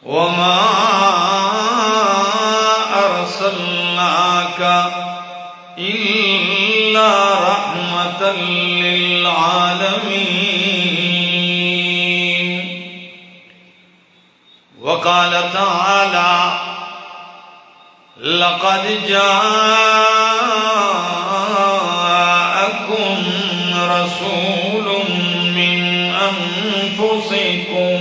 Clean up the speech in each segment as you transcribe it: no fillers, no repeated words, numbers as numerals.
وما أرسلناك إلا رحمة للعالمين. وقال تعالى: لقد جاءكم رسول من أنفسكم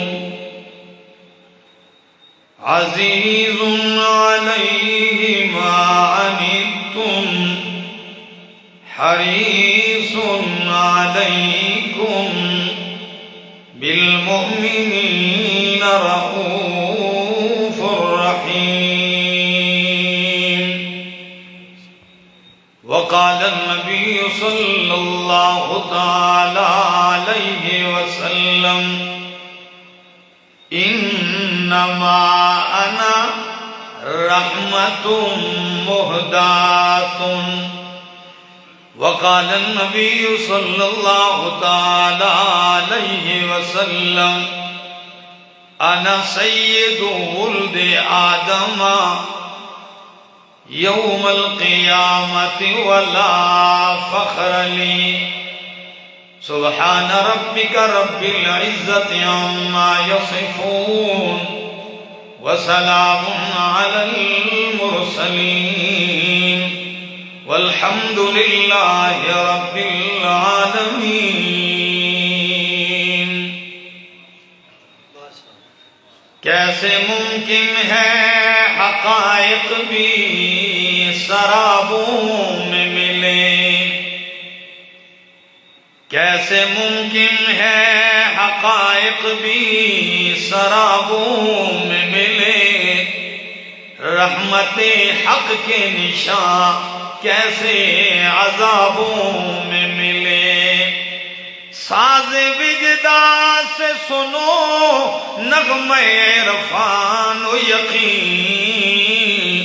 عزيز عليه ما عنتم حريص عليكم بالمؤمنين رؤوف رحيم. وقال النبي صلى الله تعالى عليه وسلم: إنما أنا رحمة مهداة. وقال النبي صلى الله تعالى عليه وسلم: أنا سيد ولد آدم يوم القيامة ولا فخر لي. سبحان ربك رب العزة عما يصفون وسلام على المرسلين والحمد لله رب العالمين. کیسے ممکن ہے حقائق بھی سرابوں میں ملیں، کیسے ممکن ہے حقائق بھی سرابوں میں ملے، رحمت حق کے نشان کیسے عذابوں میں ملے. ساز وجدان سے سنو نغمہ عرفان و یقین،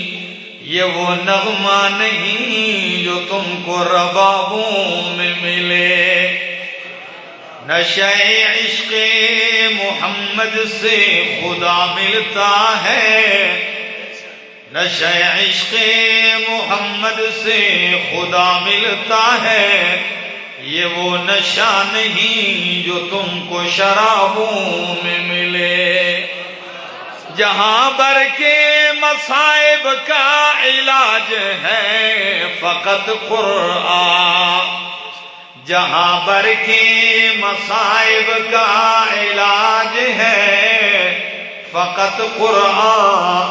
یہ وہ نغمہ نہیں جو تم کو ربابوں میں ملے. نشہ عشق محمد سے خدا ملتا ہے، نشہ عشق محمد سے خدا ملتا ہے، یہ وہ نشہ نہیں جو تم کو شرابوں میں ملے. جہاں بر کے مصائب کا علاج ہے فقط قرآن، جہاں بر کے مصائب کا علاج ہے فقط قرآن،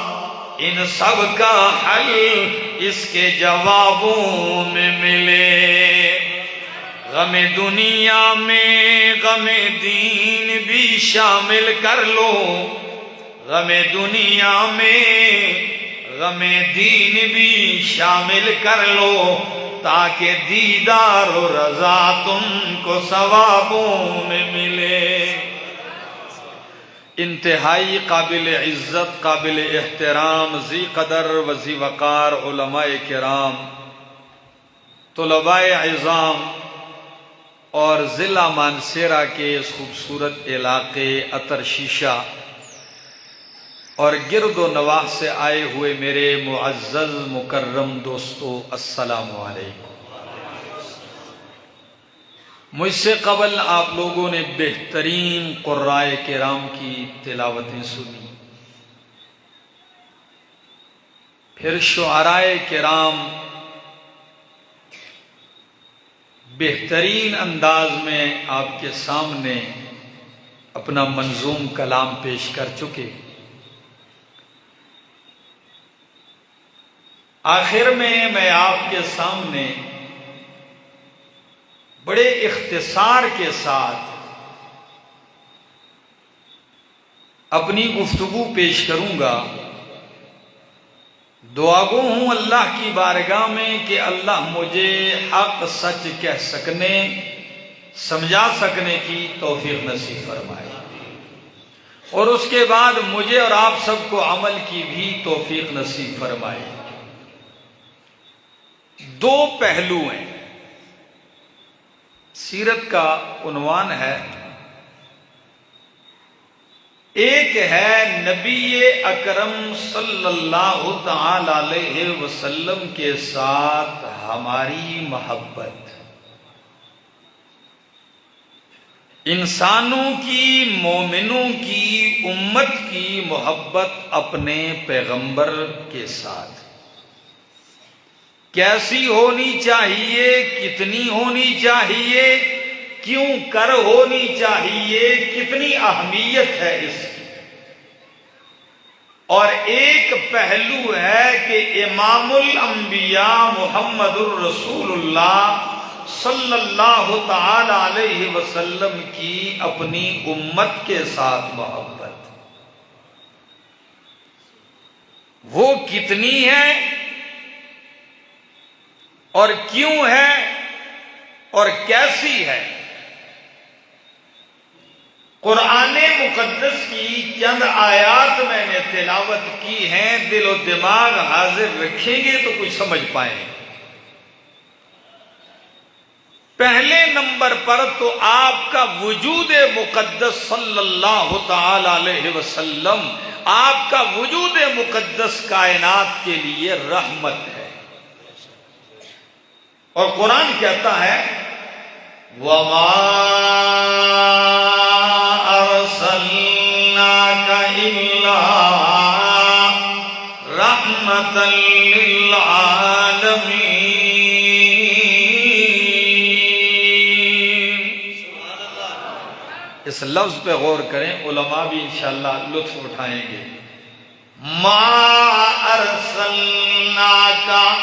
ان سب کا حل اس کے جوابوں میں ملے. غم دنیا میں غم دین بھی شامل کر لو، غم دنیا میں غم دین بھی شامل کر لو، تاکہ دیدار و رضا تم کو ثوابوں میں ملے. انتہائی قابل عزت، قابل احترام، ذی قدر و ذی وقار علماء کرام، طلباء عظام اور ضلع مانسیرہ کے اس خوبصورت علاقے عطر شیشہ اور گرد و نواح سے آئے ہوئے میرے معزز مکرم دوستو، السلام علیکم. مجھ سے قبل آپ لوگوں نے بہترین قرائے کرام کی تلاوتیں سنی، پھر شعرائے کرام بہترین انداز میں آپ کے سامنے اپنا منظوم کلام پیش کر چکے. آخر میں آپ کے سامنے بڑے اختصار کے ساتھ اپنی گفتگو پیش کروں گا. دعا گو ہوں اللہ کی بارگاہ میں کہ اللہ مجھے حق سچ کہہ سکنے، سمجھا سکنے کی توفیق نصیب فرمائے، اور اس کے بعد مجھے اور آپ سب کو عمل کی بھی توفیق نصیب فرمائے. دو پہلو ہیں. سیرت کا عنوان ہے ایک ہے نبی اکرم صلی اللہ تعالی علیہ وسلم کے ساتھ ہماری محبت، انسانوں کی، مومنوں کی، امت کی محبت اپنے پیغمبر کے ساتھ کیسی ہونی چاہیے، کتنی ہونی چاہیے، کیوں کر ہونی چاہیے، کتنی اہمیت ہے اس کی۔ اور ایک پہلو ہے کہ امام الانبیاء محمد الرسول اللہ صلی اللہ تعالی علیہ وسلم کی اپنی امت کے ساتھ محبت وہ کتنی ہے اور کیوں ہے اور کیسی ہے۔ قرآن مقدس کی چند آیات میں نے تلاوت کی ہیں، دل و دماغ حاضر رکھیں گے تو کچھ سمجھ پائیں گے۔ پہلے نمبر پر تو آپ کا وجود مقدس صلی اللہ تعالی علیہ وسلم، آپ کا وجود مقدس کائنات کے لیے رحمت ہے۔ اور قرآن کہتا ہے وَمَا أَرْسَلْنَاكَ إِلَّا رَحْمَةً لِّلْعَالَمِينَ۔ اس لفظ پہ غور کریں، علماء بھی انشاءاللہ لطف اٹھائیں گے۔ ما ارسلناکا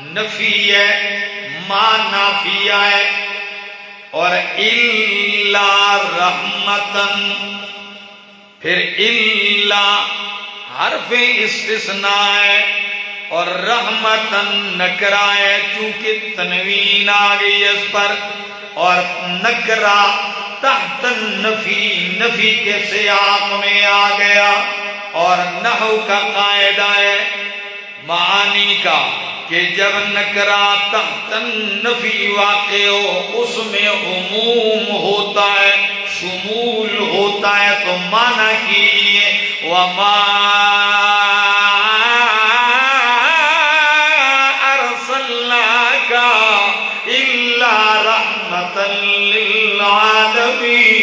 نفی ہے، ما نافیہ ہے، اور الا رحمتن، پھر الا حرف استثناء ہے، اور رحمتن نکرہ ہے، چونکہ تنوین آ گئی اس پر، اور نکرہ تحت النفی، نفی کے سیاق میں آ گیا۔ اور نحو کا قاعدہ ہے معانی کا کہ جب نکرہ تحت النفی واقع ہو اس میں عموم ہوتا ہے، شمول ہوتا ہے، تو معنی کیجئے وما ارسلناک الا رحمتا للعالمین۔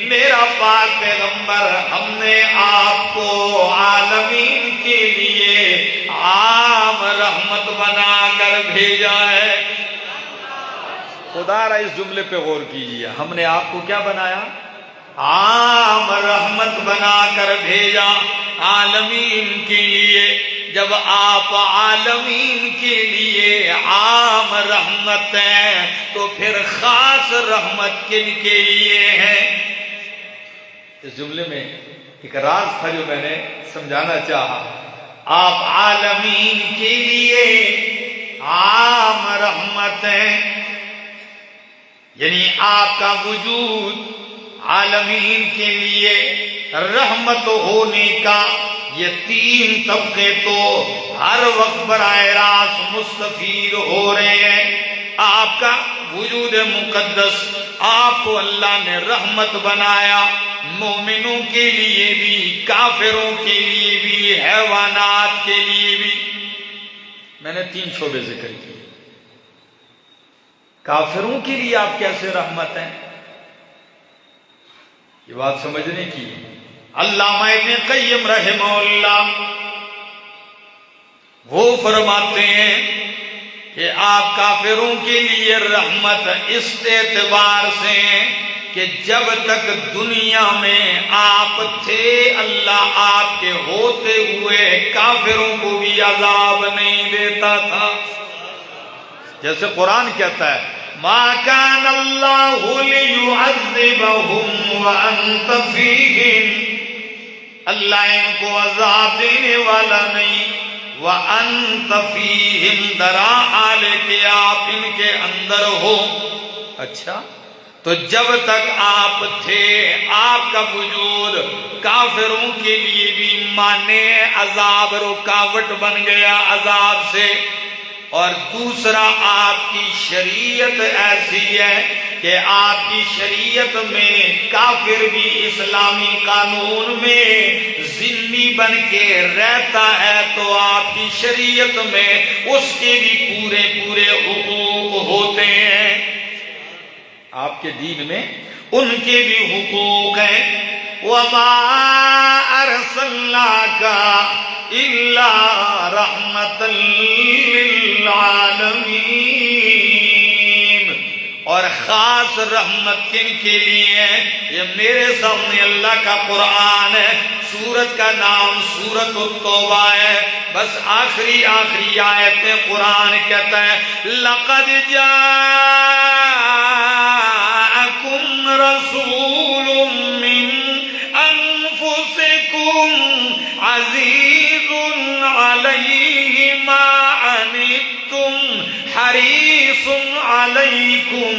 میرا پاک پیغمبر، ہم نے آپ کو عالمین کے لیے عام رحمت بنا کر بھیجا ہے۔ خدا را اس جملے پہ غور کیجئے، ہم نے آپ کو کیا بنایا؟ عام رحمت بنا کر بھیجا عالمین کے لیے۔ جب آپ عالمین کے لیے عام رحمت ہیں تو پھر خاص رحمت کن کے لیے ہے؟ اس جملے میں ایک راز تھا جو میں نے سمجھانا چاہا۔ آپ عالمین کے لیے عام رحمت ہیں، یعنی آپ کا وجود عالمین کے لیے رحمت ہونے کا یہ تین طبقے تو ہر وقت براہ راست مستفید ہو رہے ہیں۔ آپ کا وجود مقدس، آپ کو اللہ نے رحمت بنایا، مومنوں کے لیے بھی، کافروں کے لیے بھی، حیوانات کے لیے بھی۔ میں نے تین شعبے ذکر کیے۔ کافروں کے لیے آپ کیسے رحمت ہیں، یہ بات سمجھنے کی ہے۔ علامہ ابن قیم رحمہ اللہ وہ فرماتے ہیں کہ آپ کافروں کے لیے رحمت اس اعتبار سے کہ جب تک دنیا میں آپ تھے اللہ آپ کے ہوتے ہوئے کافروں کو بھی عذاب نہیں دیتا تھا۔ جیسے قرآن کہتا ہے ما کان اللہ لیعذبہم وانت فیہم، اللہ ان کو عذاب دینے والا نہیں، وانت فیہم درا حال کہ آپ ان کے اندر ہو۔ اچھا، تو جب تک آپ تھے آپ کا وجود کافروں کے لیے بھی مانے عذاب رکاوٹ بن گیا عذاب سے، اور دوسرا آپ کی شریعت ایسی ہے کہ آپ کی شریعت میں کافر بھی اسلامی قانون میں ذمہ بن کے رہتا ہے تو آپ کی شریعت میں اس کے بھی پورے پورے حقوق ہوتے ہیں. آپ کے دین میں ان کے بھی حقوق ہیں. وَمَا أَرْسَلْنَاكَ إِلَّا رَحْمَةً لِّلْعَالَمِينَ. اور خاص رحمت کن کے لیے ہے؟ یہ میرے سامنے اللہ کا قرآن ہے. سورت کا نام سورت التوبہ ہے. بس آخری آیتیں قرآن کہتا ہے لَقَدْ جَاءَكُمْ رَسُولٌ مِّنْ أَنفُسِكُمْ عَزِيزٌ عَلَيْهِ مَا عَنِتُّمْ حَرِيصٌ عَلَيْكُمْ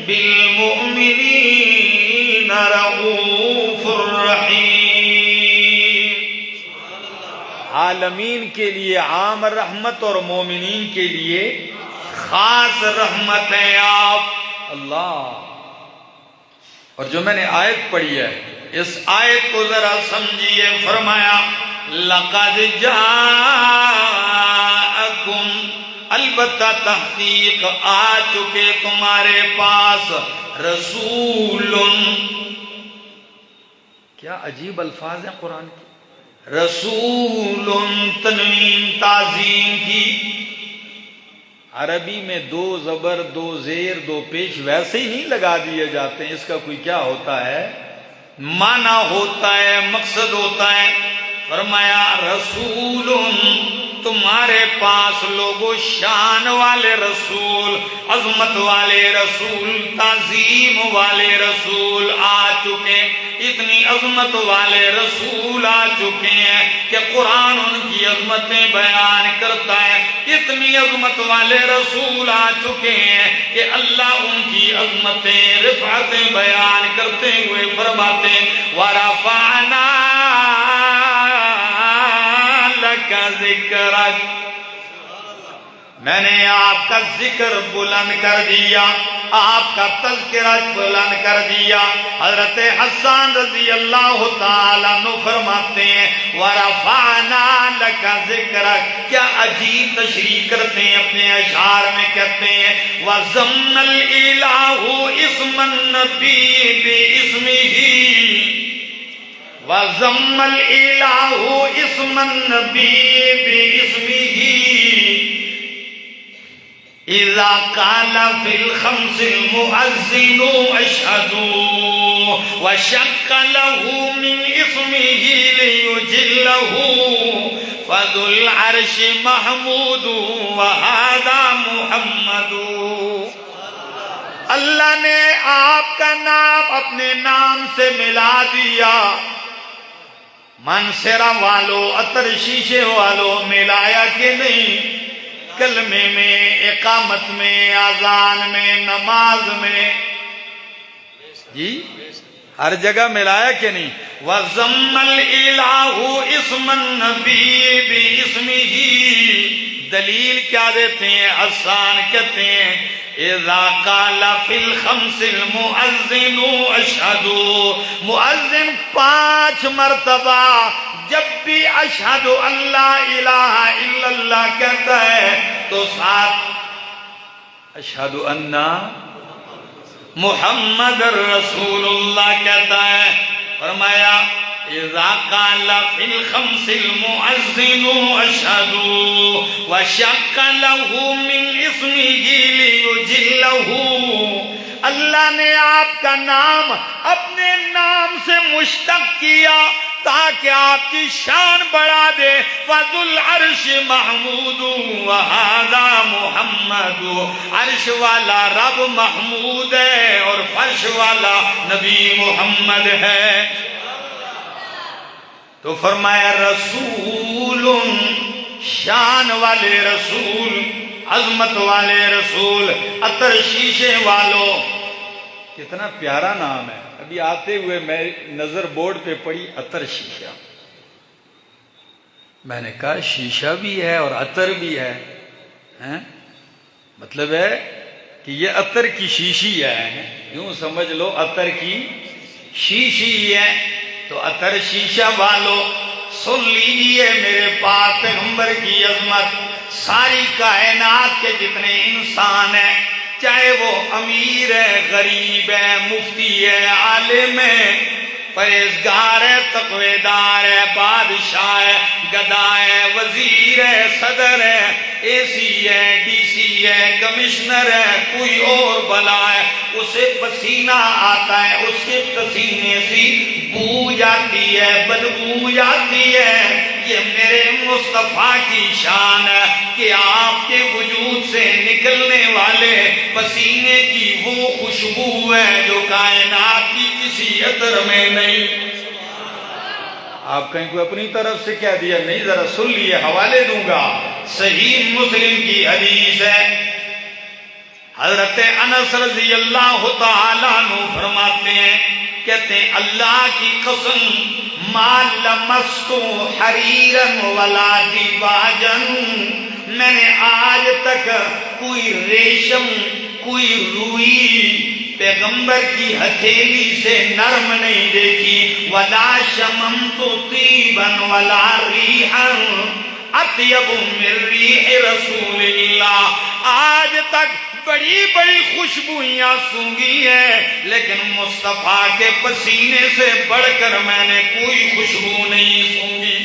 بِالْمُؤْمِنِينَ رَءُوفٌ رَحِيمٌ. عالمین کے لیے عام رحمت اور مومنین کے لیے خاص رحمت ہے آپ. اللہ. اور جو میں نے آیت پڑھی ہے اس آیت کو ذرا سمجھیے. فرمایا لَقَدْ جَاءَكُمْ، البتہ تحقیق آ چکے تمہارے پاس، رسول. کیا عجیب الفاظ ہیں قرآن کے. رسول تنوین تعظیم کی. عربی میں دو زبر دو زیر دو پیش ویسے ہی نہیں لگا دیے جاتے ہیں. اس کا کوئی کیا ہوتا ہے؟ معنی ہوتا ہے، مقصد ہوتا ہے. فرمایا رسول، تمہارے پاس لوگوں شان والے رسول، عظمت والے رسول، تعظیم والے رسول آ چکے. اتنی عظمت والے رسول آ چکے ہیں کہ قرآن ان کی عظمتیں بیان کرتا ہے. اتنی عظمت والے رسول آ چکے ہیں کہ اللہ ان کی عظمتیں رفعتیں بیان کرتے ہوئے فرماتے ہیں وَرَفَعْنَا لَكَ ذِكْرَكَ، میں نے آپ کا ذکر بلند کر دیا، آپ کا تذکرہ بلند کر دیا. حضرت حسان رضی اللہ تعالیٰ عنہ فرماتے ہیں وَرَفَعْنَا لَكَ ذِكْرَكَ. کیا عجیب تشریح کرتے ہیں اپنے اشعار میں. کہتے ہیں وَضَمَّ الْإِلَٰهُ اسْمَ النَّبِيِّ بِاسْمِهِ، وَضَمَّ الْإِلَٰهُ اسْمَ النَّبِيِّ بِاسْمِهِ إِذَا قَالَ فِي الْخَمْسِ الْمُؤَذِّنُ أَشْهَدُ وَشَقَّ لَهُ مِنْ اسْمِهِ لِيُجِلَّهُ فَذُو الْعَرْشِ مَحْمُودُ وَهَذَا مُحَمَّدُ. اللہ نے آپ کا نام اپنے نام سے ملا دیا. منصرہ والو، عطر شیشے والو، ملایا کہ نہیں؟ کلمے میں، اقامت میں، اذان میں، نماز میں، جی ہر جگہ ملایا کہ نہیں؟ وَضَمَّ الْإِلَٰهُ اسْمَ النَّبِيِّ بِاسْمِهِ. دلیل کیا دیتے ہیں؟ حسان کہتے ہیں اِذَا قَالَ فِي الْخَمْسِ الْمُؤَذِّنُ أَشْهَدُ، مؤذن 5 مرتبہ جب بھی اشہد اللہ الہ الا اللہ کہتا ہے تو ساتھ اشہد ان محمد رسول اللہ کہتا ہے. فرمایا اذا قال في الخمس المؤذن اشهد وشق له من اسمه ليجله. اللہ نے آپ کا نام اپنے نام سے مشتق کیا تاکہ آپ کی شان بڑھا دے. فَذُو الْعَرْشِ مَحْمُودُ وَهَذَا مُحَمَّدُ. عرش والا رب محمود ہے اور فرش والا نبی محمد ہے. تو فرمایا رسول، شان والے رسول، عظمت والے رسول، عطر شیشے والوں. کتنا پیارا نام ہے. ابھی آتے ہوئے میں نظر بورڈ پہ پڑی عطر شیشہ. میں نے کہا شیشہ بھی ہے اور عطر بھی ہے. مطلب ہے کہ یہ عطر کی شیشی ہے، یوں سمجھ لو عطر کی شیشی ہے. تو عطر شیشہ والو سن لیجئے میرے پاک پیغمبر کی عظمت. ساری کائنات کے جتنے انسان ہیں، چاہے وہ امیر ہے، غریب ہے، مفتی ہے، عالم ہے، پرہیزگار ہے، تقوی دار ہے، بادشاہ ہے، گدا ہے، وزیر ہے، صدر ہے، اے سی ہے، ڈی سی ہے، کمشنر ہے، کوئی اور بلا ہے، اسے پسینہ آتا ہے، اس کے پسینے سے بو جاتی ہے، بدبو جاتی ہے. یہ میرے مصطفیٰ کی شان ہے کہ آپ کے وجود سے نکلنے والے پسینے کی وہ خوشبو ہے جو کائنات کی کسی عطر میں نہیں. آپ کہیں کوئی اپنی طرف سے کہہ دیا نہیں، ذرا سن لیے، حوالے دوں گا. صحیح مسلم کی حدیث ہے، حضرت انس رضی اللہ تعالیٰ عنہ فرماتے ہیں، کہتے ہیں اللہ کی قسم ما لمستو حریرن ولا دیباجن، میں نے آج تک کوئی ریشم، کوئی روئی پیغمبر کی ہتھیلی سے نرم نہیں دیکھی. ولا شممت طیبا ولا ریحا اطیب من ریح رسول اللہ، آج تک بڑی بڑی خوشبویاں سونگی ہیں لیکن مصطفیٰ کے پسینے سے بڑھ کر میں نے کوئی خوشبو نہیں سونگی.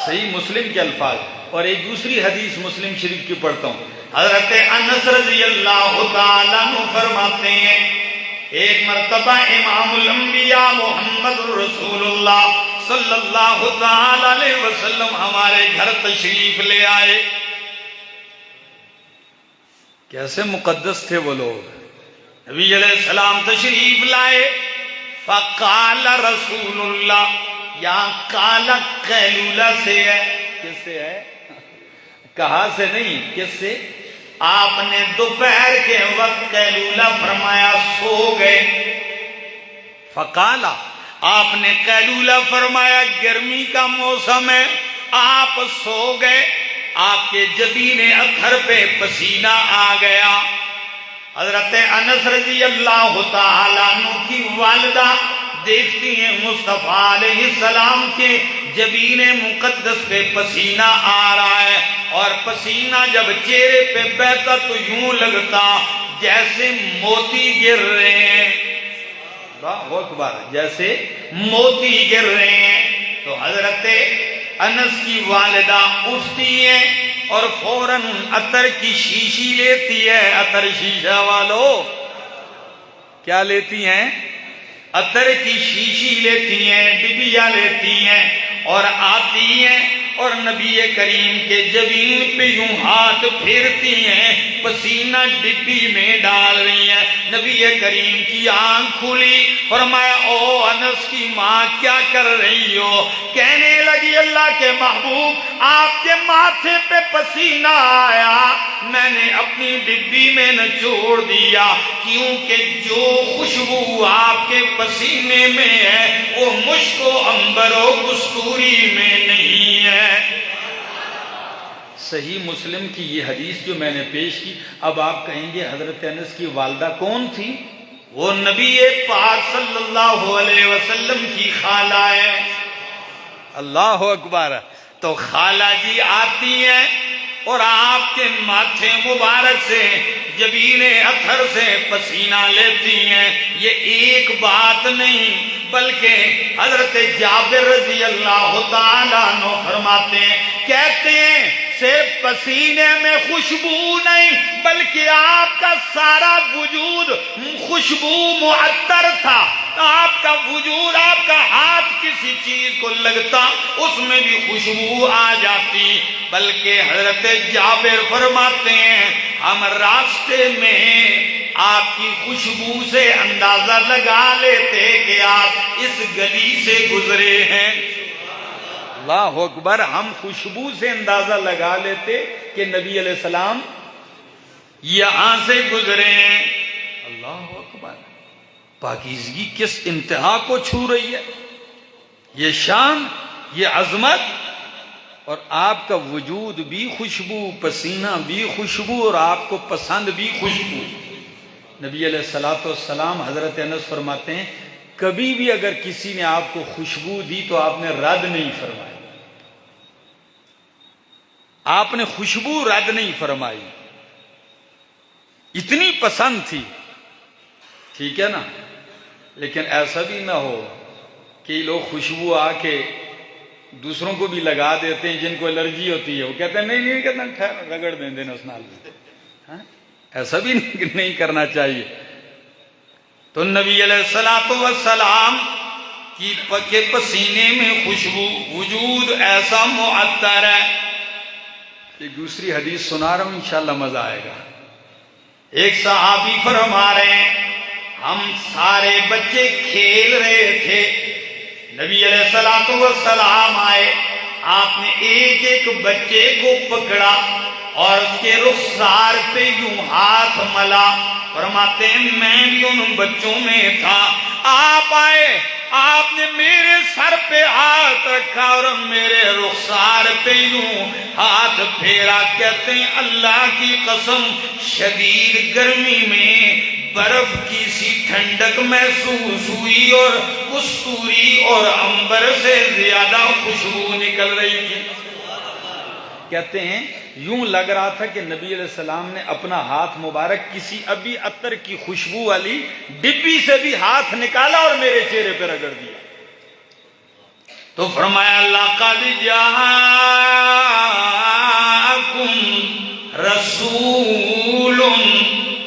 صحیح مسلم کے الفاظ. اور ایک دوسری حدیث مسلم شریف کی پڑھتا ہوں. حضرت انس رضی اللہ تعالیٰ عنہ فرماتے ہیں، ایک مرتبہ امام الانبیاء محمد رسول اللہ صلی اللہ تعالیٰ علیہ وسلم ہمارے گھر تشریف لے آئے. کیسے مقدس تھے وہ لوگ. نبی علیہ السلام تشریف لائے. فقال رسول اللہ، یہاں قال قیلولہ سے ہے. کس سے ہے؟ کہا سے نہیں، کس سے؟ آپ نے دوپہر کے وقت قیلولہ فرمایا، سو گئے. فقال، آپ نے قیلولہ فرمایا، گرمی کا موسم ہے، آپ سو گئے. آپ کے جبین اطہر پہ پسینہ آ گیا. حضرت انس رضی اللہ تعالیٰ عنہ کی والدہ دیکھتی ہیں مصطفیٰ علیہ السلام کے جبین مقدس پہ پسینہ آ رہا ہے، اور پسینہ جب چہرے پہ بہتا تو یوں لگتا جیسے موتی گر رہے ہیں. اللہ اکبر، جیسے موتی گر رہے ہیں. تو حضرت انس کی والدہ اٹھتی ہیں اور فوراً عطر کی شیشی لیتی ہے. عطر شیشہ والو کیا لیتی ہیں؟ عطر کی شیشی لیتی ہیں، ڈبیا لیتی ہیں اور آتی ہیں اور نبی کریم کے جبین پہ یوں ہاتھ پھیرتی ہیں، پسینہ ڈبی میں ڈال رہی ہیں. نبی کریم کی آنکھ کھلی، فرمایا او انس کی ماں کیا کر رہی ہو؟ کہنے لگی اللہ کے محبوب آپ کے ماتھے پہ پسینہ آیا، میں نے اپنی ڈبی میں نچوڑ دیا، کیونکہ جو خوشبو آپ کے پسینے میں ہے وہ مشک و عنبر و کستوری میں نہیں ہے. صحیح مسلم کی یہ حدیث جو میں نے پیش کی. اب آپ کہیں گے حضرت انس کی والدہ کون تھی؟ وہ نبی پاک صلی اللہ علیہ وسلم کی خالہ ہے. اللہ اکبر. تو خالہ جی آتی ہیں اور آپ کے ماتھے مبارک سے جبین اطہر سے پسینہ لیتی ہیں. یہ ایک بات نہیں بلکہ حضرت جابر رضی اللہ تعالیٰ عنہ فرماتے ہیں، کہتے ہیں صرف پسینے میں خوشبو نہیں بلکہ آپ کا سارا وجود خوشبو معطر تھا. آپ کا وجود، آپ کا ہاتھ کسی چیز کو لگتا اس میں بھی خوشبو آ جاتی. بلکہ حضرت جابر فرماتے ہیں ہم راستے میں آپ کی خوشبو سے اندازہ لگا لیتے کہ آپ اس گلی سے گزرے ہیں. اللہ اکبر. ہم خوشبو سے اندازہ لگا لیتے کہ نبی علیہ السلام یہاں سے گزرے ہیں. اللہ اکبر. پاکیزگی کس انتہا کو چھو رہی ہے. یہ شان، یہ عظمت. اور آپ کا وجود بھی خوشبو، پسینہ بھی خوشبو، اور آپ کو پسند بھی خوشبو۔ نبی علیہ الصلوۃ والسلام حضرت انس فرماتے ہیں کبھی بھی اگر کسی نے آپ کو خوشبو دی تو آپ نے رد نہیں فرمائی، آپ نے خوشبو رد نہیں فرمائی، اتنی پسند تھی، ٹھیک ہے نا۔ لیکن ایسا بھی نہ ہو کہ لوگ خوشبو آ کے دوسروں کو بھی لگا دیتے ہیں جن کو الرجی ہوتی ہے، وہ کہتے ہیں نہیں کہتے ہیں ٹھہر رگڑ دیں دینا اس نال میں، ایسا بھی نہیں کرنا چاہیے۔ تو نبی علیہ الصلوۃ والسلام کے پسینے میں خوشبو، وجود ایسا معطر ہے۔ ایک دوسری حدیث سنا رہا ہوں، انشاءاللہ مزہ آئے گا۔ ایک صحابی فرما رہے ہیں ہم سارے بچے کھیل رہے تھے، نبی علیہ الصلوۃ والسلام آئے، آپ نے ایک ایک بچے کو پکڑا اور اس کے رخسار پہ یوں ہاتھ ملا، فرماتے ہیں میں بھی ان بچوں میں تھا۔ آپ آئے، آپ نے میرے سر پہ ہاتھ رکھا اور میرے رخسار پہ یوں ہاتھ پھیرا، کہتے ہیں اللہ کی قسم شدید گرمی میں برف کی سی ٹھنڈک محسوس ہوئی اور کستوری اور عنبر سے زیادہ خوشبو نکل رہی تھی۔ کہتے ہیں یوں لگ رہا تھا کہ نبی علیہ السلام نے اپنا ہاتھ مبارک کسی ابھی عطر کی خوشبو والی ڈبی سے بھی ہاتھ نکالا اور میرے چہرے پہ رگڑ دیا۔ تو فرمایا لقد جاءکم رسول،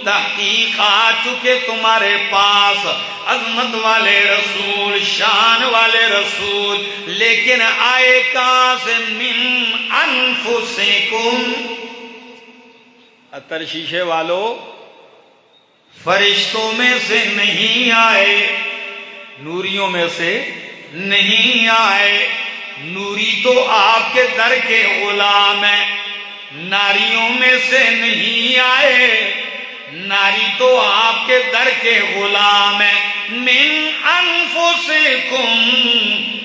تحقیق آ چکے تمہارے پاس عظمت والے رسول، شان والے رسول، لیکن آئے کہاں سے؟ من انفسکم، عطر شیشے والو فرشتوں میں سے نہیں آئے، نوریوں میں سے نہیں آئے۔ نوری تو آپ کے در کے غلام ہیں، ناریوں میں سے نہیں آئے، ناری تو آپ کے در کے غلام ہیں۔ من انفسکم،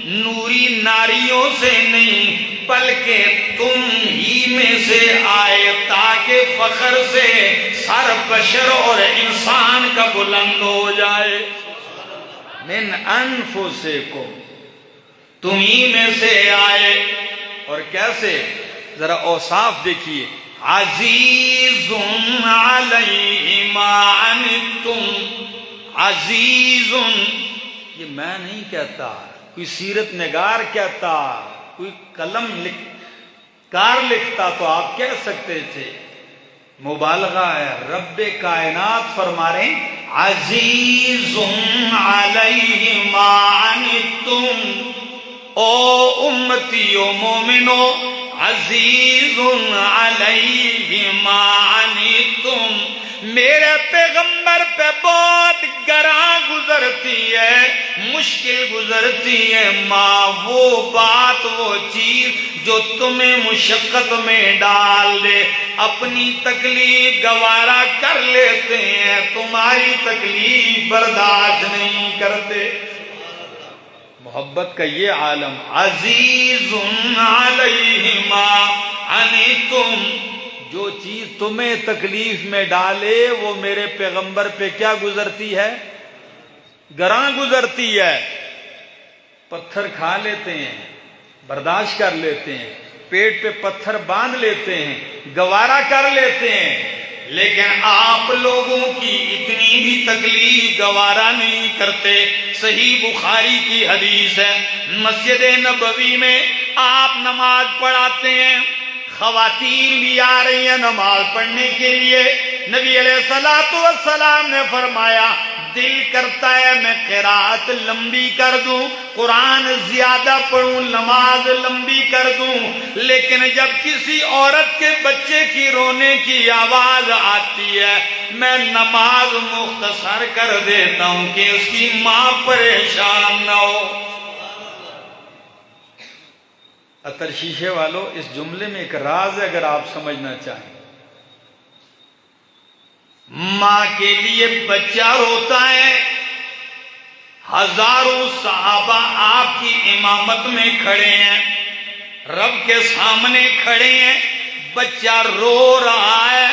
نوری ناریوں سے نہیں بلکہ تم ہی میں سے آئے، تاکہ فخر سے سر بشر اور انسان کا بلند ہو جائے۔ من انفسکم، تم ہی میں سے آئے۔ اور کیسے؟ ذرا اوصاف دیکھیے، عزیز علیہ ما عنتم، عزیز، یہ میں نہیں کہتا، کوئی سیرت نگار کہتا، کوئی قلم کار لکھتا تو آپ کہہ سکتے تھے، مبالغہ ہے۔ رب کائنات فرما رہے ہیں عزیز علیہ ما عنتم، او امتی و مومنو، عزیز علیہ ما عنتم، میرے پیغمبر پہ بہت گراں گزرتی ہے، مشکل گزرتی ہے ماں وہ بات، وہ چیز جو تمہیں مشقت میں ڈال دے۔ اپنی تکلیف گوارا کر لیتے ہیں، تمہاری تکلیف برداشت نہیں کرتے۔ محبت کا یہ عالم، عزیز علیہ ما عنتم، جو چیز تمہیں تکلیف میں ڈالے وہ میرے پیغمبر پہ کیا گزرتی ہے؟ گراں گزرتی ہے۔ پتھر کھا لیتے ہیں، برداشت کر لیتے ہیں، پیٹ پہ پتھر باندھ لیتے ہیں، گوارا کر لیتے ہیں، لیکن آپ لوگوں کی اتنی بھی تکلیف گوارا نہیں کرتے۔ صحیح بخاری کی حدیث ہے، مسجد نبوی میں آپ نماز پڑھاتے ہیں، خواتین بھی آ رہی ہیں نماز پڑھنے کے لیے۔ نبی علیہ الصلوۃ والسلام نے فرمایا دل کرتا ہے میں قرات لمبی کر دوں، قرآن زیادہ پڑھوں، نماز لمبی کر دوں، لیکن جب کسی عورت کے بچے کی رونے کی آواز آتی ہے میں نماز مختصر کر دیتا ہوں کہ اس کی ماں پریشان نہ ہو۔ عطر شیشے والو، اس جملے میں ایک راز ہے اگر آپ سمجھنا چاہیں۔ ماں کے لیے بچہ روتا ہے، ہزاروں صحابہ آپ کی امامت میں کھڑے ہیں، رب کے سامنے کھڑے ہیں، بچہ رو رہا ہے،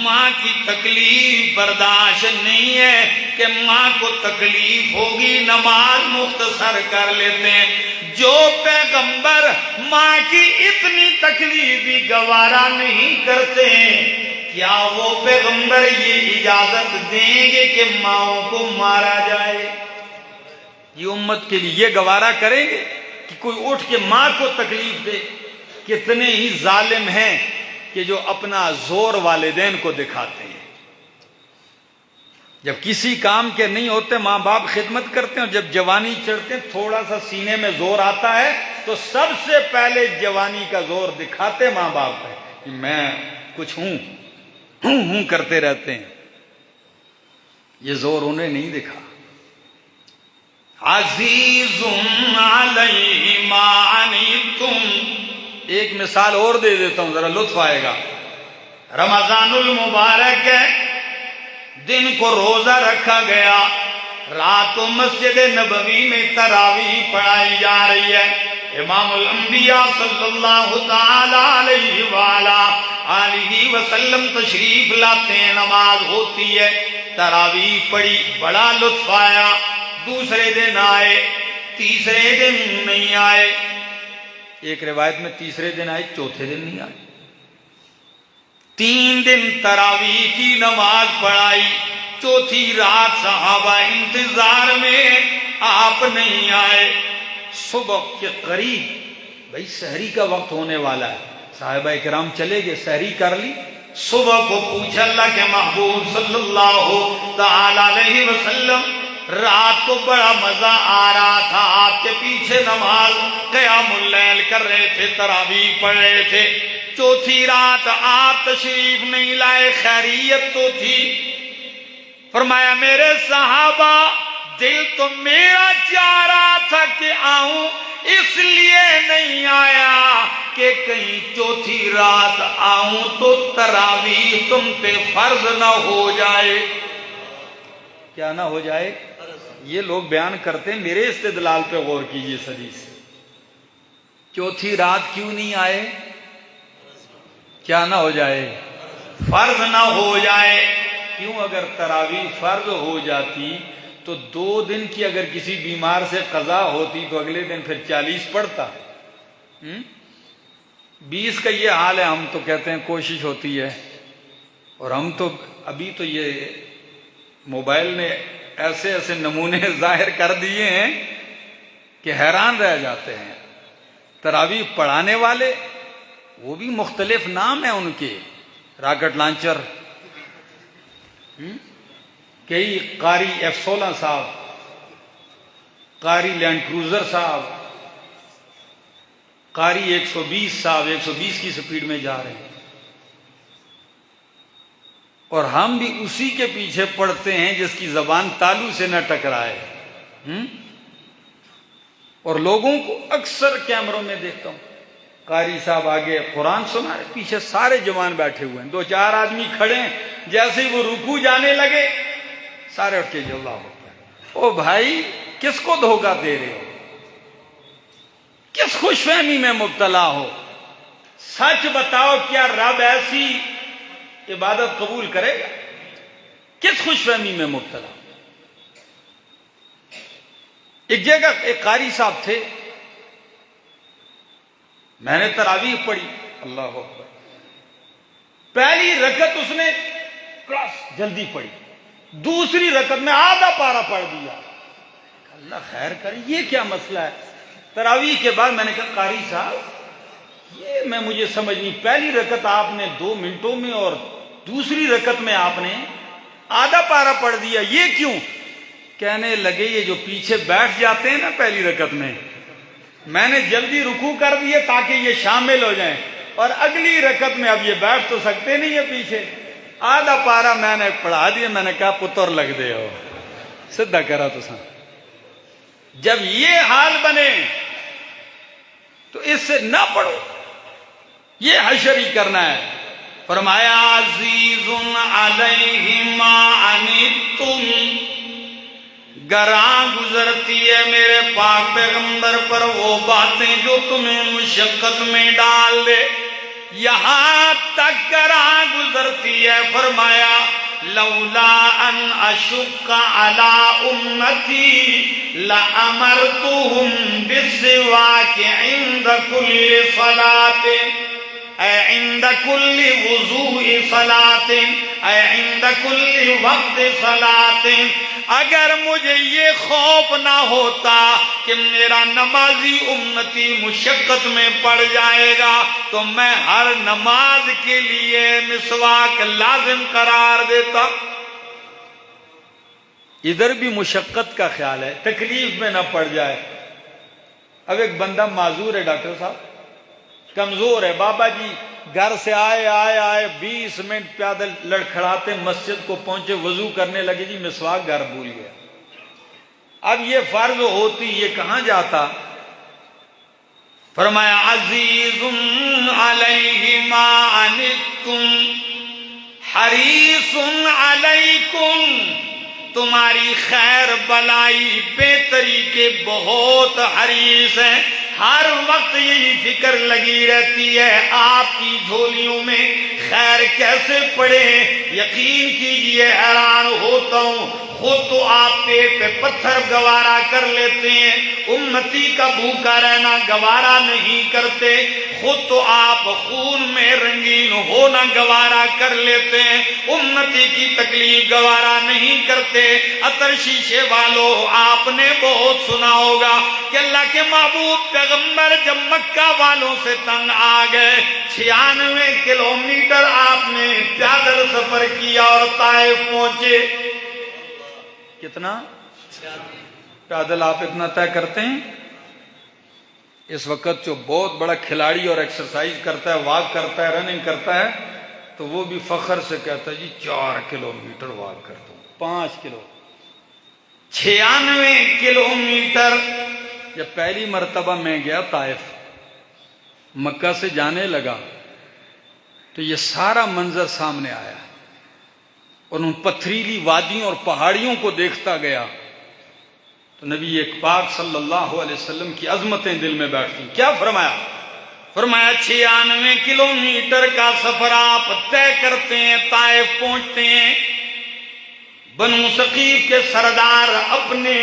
ماں کی تکلیف برداشت نہیں ہے کہ ماں کو تکلیف ہوگی، نماز مختصر کر لیتے ہیں۔ جو پیغمبر ماں کی اتنی تکلیف بھی گوارا نہیں کرتے، کیا وہ پیغمبر یہ اجازت دیں گے کہ ماؤں کو مارا جائے؟ یہ امت کے لیے یہ گوارا کریں گے کہ کوئی اٹھ کے ماں کو تکلیف دے؟ کتنے ہی ظالم ہیں کہ جو اپنا زور والدین کو دکھاتے ہیں، جب کسی کام کے نہیں ہوتے ماں باپ خدمت کرتے ہیں، اور جب جوانی چڑھتے ہیں تھوڑا سا سینے میں زور آتا ہے تو سب سے پہلے جوانی کا زور دکھاتے ماں باپ ہے کہ میں کچھ ہوں کرتے رہتے ہیں۔ یہ زور انہیں نہیں دکھا۔ عزیز علیہ ما عنتم، ایک مثال اور دے دیتا ہوں ذرا لطف آئے گا۔ رمضان المبارک ہے، دن کو روزہ رکھا گیا، رات کو مسجد نبوی میں تراویح پڑھائی جا رہی ہے، امام الانبیاء صلی اللہ تعالی علیہ وآلہ وسلم تشریف لاتے ہیں، نماز ہوتی ہے، تراویح پڑھی، بڑا لطف آیا۔ دوسرے دن آئے، تیسرے دن نہیں آئے، ایک روایت میں تیسرے دن آئے، چوتھے دن نہیں آئے۔ 3 دن تراویح کی نماز پڑھائی، چوتھی رات صحابہ انتظار میں، آپ نہیں آئے۔ صبح کے قریب، بھئی سحری کا وقت ہونے والا ہے، صحابہ اکرام چلے گئے، سحری کر لی، صبح کو پوچھا اللہ کے محبوب صلی اللہ تعالی علیہ وسلم، رات کو بڑا مزہ آ رہا تھا، آپ کے پیچھے نماز قیام اللیل کر رہے تھے، تراویح پڑھ رہے تھے، چوتھی رات آپ تشریف نہیں لائے، خیریت تو تھی۔ فرمایا میرے صحابہ، دل تو میرا چاہ رہا تھا کہ آؤں، اس لیے نہیں آیا کہ کہیں چوتھی رات آؤں تو تراویح تم پہ فرض نہ ہو جائے۔ کیا نہ ہو جائے؟ یہ لوگ بیان کرتے ہیں، میرے استدلال پہ غور کیجئے اس حدیث سے۔ چوتھی رات کیوں نہیں آئے؟ کیا نہ ہو جائے؟ فرض نہ ہو جائے۔ کیوں؟ اگر تراویح فرض ہو جاتی تو 2 دن کی اگر کسی بیمار سے قضا ہوتی تو اگلے دن پھر 40 پڑھتا۔ 20 کا یہ حال ہے، ہم تو کہتے ہیں کوشش ہوتی ہے، اور ہم تو ابھی تو یہ موبائل نے ایسے ایسے نمونے ظاہر کر دیے ہیں کہ حیران رہ جاتے ہیں۔ تراویح پڑھانے والے، وہ بھی مختلف نام ہیں ان کے، راکٹ لانچر، کئی قاری F-16 صاحب، قاری لینڈ کروزر صاحب، قاری 120 صاحب 120 کی سپیڈ میں جا رہے ہیں، اور ہم بھی اسی کے پیچھے پڑھتے ہیں جس کی زبان تالو سے نہ ٹکرائے۔ اور لوگوں کو اکثر کیمروں میں دیکھتا ہوں، قاری صاحب آگے قرآن سنا رہے، پیچھے سارے جوان بیٹھے ہوئے ہیں، 2-4 آدمی کھڑے ہیں، جیسے ہی وہ رکوع جانے لگے سارے اٹھ کے اللہ اکبر۔ او بھائی، کس کو دھوکہ دے رہے ہو؟ کس خوش فہمی میں مبتلا ہو؟ سچ بتاؤ، کیا رب ایسی عبادت قبول کرے گا؟ کس خوش فہمی میں مبتلا؟ ایک جگہ ایک قاری صاحب تھے، میں نے تراویح پڑھی، اللہ اکبر، پہلی رکعت اس نے کلاس جلدی پڑھی، دوسری رکعت میں آدھا پارہ پڑھ دیا۔ اللہ خیر کرے، یہ کیا مسئلہ ہے؟ تراویح کے بعد میں نے کہا قاری صاحب، یہ مجھے سمجھ نہیں، پہلی رکعت آپ نے 2 منٹوں میں اور دوسری رکعت میں آپ نے آدھا پارہ پڑھ دیا، یہ کیوں؟ کہنے لگے یہ جو پیچھے بیٹھ جاتے ہیں نا پہلی رکعت میں نے جلدی رکوع کر دیے تاکہ یہ شامل ہو جائیں، اور اگلی رکعت میں اب یہ بیٹھ تو سکتے نہیں ہے پیچھے، آدھا پارہ میں نے پڑھا دیا۔ میں نے کہا پتر لگ دے ہو، سدھا کرا تو سن۔ جب یہ حال بنے تو اس سے نہ پڑھو، یہ حشر ہی کرنا ہے۔ فرمایا عزیز علیہ ما عنتم، گراں گزرتی ہے میرے پاک پیغمبر پر وہ باتیں جو تمہیں مشقت میں ڈال دے، یہاں تک گراں گزرتی ہے. فرمایا لولا ان اشق علی امتی لامرتهم بالسواک عند کل صلاۃ، اے عند کل وضوء صلاۃ، اے عند کل وقت صلاۃ. اگر مجھے یہ خوف نہ ہوتا کہ میرا نمازی امتی مشقت میں پڑ جائے گا تو میں ہر نماز کے لیے مسواک لازم قرار دیتا. ادھر بھی مشقت کا خیال ہے، تکلیف میں نہ پڑ جائے. اب ایک بندہ معذور ہے، ڈاکٹر صاحب کمزور ہے، بابا جی گھر سے آئے 20 منٹ پیادل لڑکھڑاتے مسجد کو پہنچے، وضو کرنے لگے، جی مسواک گھر بھول گیا. اب یہ فرض ہوتی یہ کہاں جاتا؟ فرمایا عزیز علیہ ما عنتم حریص علیکم، تمہاری خیر بلائی بہتری کے بہت حریص ہیں، ہر وقت یہی فکر لگی رہتی ہے آپ کی جھولیوں میں خیر کیسے پڑے. یقین کیجئے حیران ہوتا ہوں، خود تو آپ پیٹ پہ پتھر گوارا کر لیتے ہیں، امتی کا بھوکا رہنا گوارا نہیں کرتے. خود تو آپ خون میں رنگین ہونا گوارا کر لیتے ہیں، امتی کی تکلیف گوارا نہیں کرتے. عطر شیشے والوں، آپ نے بہت سنا ہوگا کہ اللہ کے محبوب پیغمبر جب مکہ والوں سے تنگ آ گئے 96 کلومیٹر آپ نے پیدل سفر کیا اور طائف پہنچے. کتنا پیدل آپ اتنا طے کرتے ہیں؟ اس وقت جو بہت بڑا کھلاڑی اور ایکسرسائز کرتا ہے، واک کرتا ہے، رننگ کرتا ہے، تو وہ بھی فخر سے کہتا ہے جی 4 کلومیٹر واک کرتا ہوں، 5 کلو. 96 کلومیٹر. جب پہلی مرتبہ میں گیا طائف، مکہ سے جانے لگا تو یہ سارا منظر سامنے آیا اور ان پتھریلی وادیوں اور پہاڑیوں کو دیکھتا گیا تو نبی ایک پاک صلی اللہ علیہ وسلم کی عظمتیں دل میں بیٹھتی. کیا فرمایا؟ فرمایا 96 کلومیٹر کا سفر آپ طے کرتے ہیں، طائف پہنچتے ہیں. بنو ثقیف کے سردار اپنے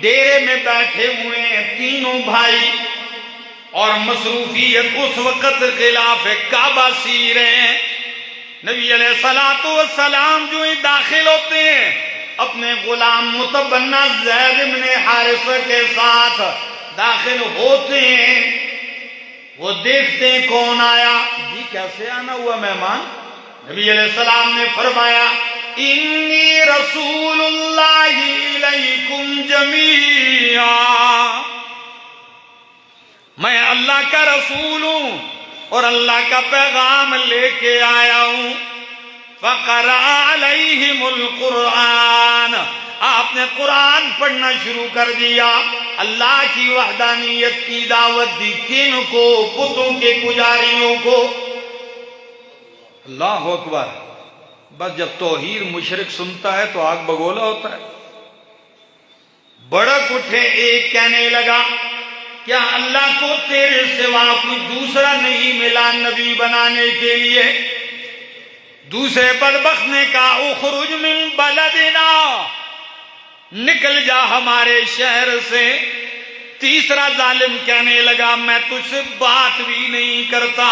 ڈیرے میں بیٹھے ہوئے ہیں، تینوں بھائی، اور مصروفیت اس وقت خلاف کعبہ سی رہے ہیں. نبی علیہ الصلوۃ والسلام جو ہی داخل ہوتے ہیں اپنے غلام متبنہ زید بن حارثہ کے ساتھ داخل ہوتے ہیں. وہ دیکھتے ہیں کون آیا، جی کیسے آنا ہوا مہمان. نبی علیہ السلام نے فرمایا انی رسول اللہ الیکم جمیعا، میں اللہ کا رسول ہوں اور اللہ کا پیغام لے کے آیا ہوں. فقرأ علیہم القرآن، آپ نے قرآن پڑھنا شروع کر دیا. اللہ کی وحدانیت کی دعوت دی. کن کو؟ بتوں کے پجاریوں کو. اللہ اکبر. بس جب توحید مشرک سنتا ہے تو آگ بگولا ہوتا ہے. بڑک اٹھے، ایک کہنے لگا کیا اللہ کو تیرے سوا کوئی دوسرا نہیں ملا نبی بنانے کے لیے؟ دوسرے بدبخت نے کہا اخرج من بلدنا، نکل جا ہمارے شہر سے. تیسرا ظالم کہنے لگا میں تجھ سے بات بھی نہیں کرتا،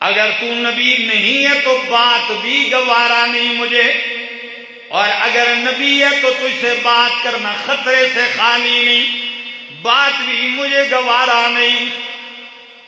اگر تو نبی نہیں ہے تو بات بھی گوارا نہیں مجھے، اور اگر نبی ہے تو تجھ سے بات کرنا خطرے سے خالی نہیں، بات بھی مجھے گوارا نہیں.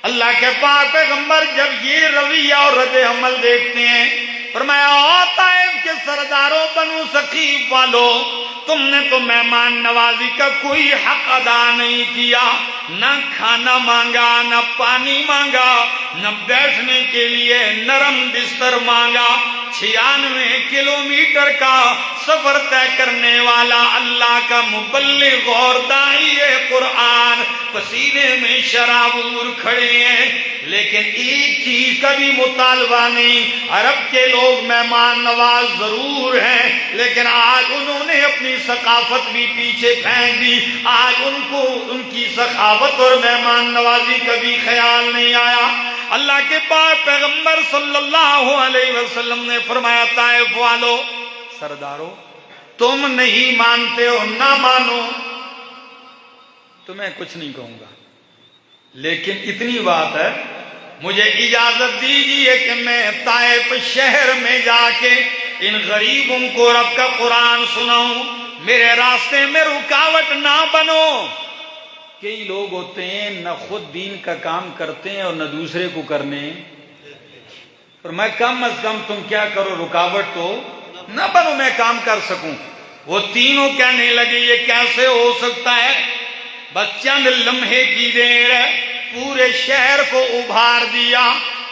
اللہ کے پاک پیغمبر جب یہ رویہ اور رد عمل دیکھتے ہیں فرمایا طائف کے سرداروں، بنو ثقیف والوں، تم نے تو مہمان نوازی کا کوئی حق ادا نہیں کیا، نہ کھانا مانگا، نہ پانی مانگا، نہ بیٹھنے کے لیے نرم بستر مانگا. 96 کلومیٹر کا سفر طے کرنے والا اللہ کا مبلغ اور داعی قرآن پسینے میں شرابور کھڑے ہیں، لیکن ایک چیز کا بھی مطالبہ نہیں۔ عرب کے لوگ مہمان نواز ضرور ہیں، لیکن آج انہوں نے اپنی ثقافت بھی پیچھے پھینک دی۔ آج ان کو ان کی سخاوت اور مہمان نوازی کا بھی خیال نہیں آیا۔ اللہ کے پاک پیغمبر صلی اللہ علیہ وسلم نے فرمایا، طائف والو، سردارو، تم نہیں مانتے ہو، نہ مانو، تمہیں کچھ نہیں کہوں گا، لیکن اتنی بات ہے، مجھے اجازت دیجیے کہ میں طائف شہر میں جا کے ان غریبوں کو رب کا قرآن سناؤں، میرے راستے میں رکاوٹ نہ بنو۔ کئی لوگ ہوتے ہیں نہ خود دین کا کام کرتے ہیں اور نہ دوسرے کو کرنے، اور میں کم از کم تم کیا کرو، رکاوٹ تو نہ بنو، میں کام کر سکوں۔ وہ تینوں کہنے لگے یہ کیسے ہو سکتا ہے؟ بس چند لمحے کی دیر ہے، پورے شہر کو ابھار دیا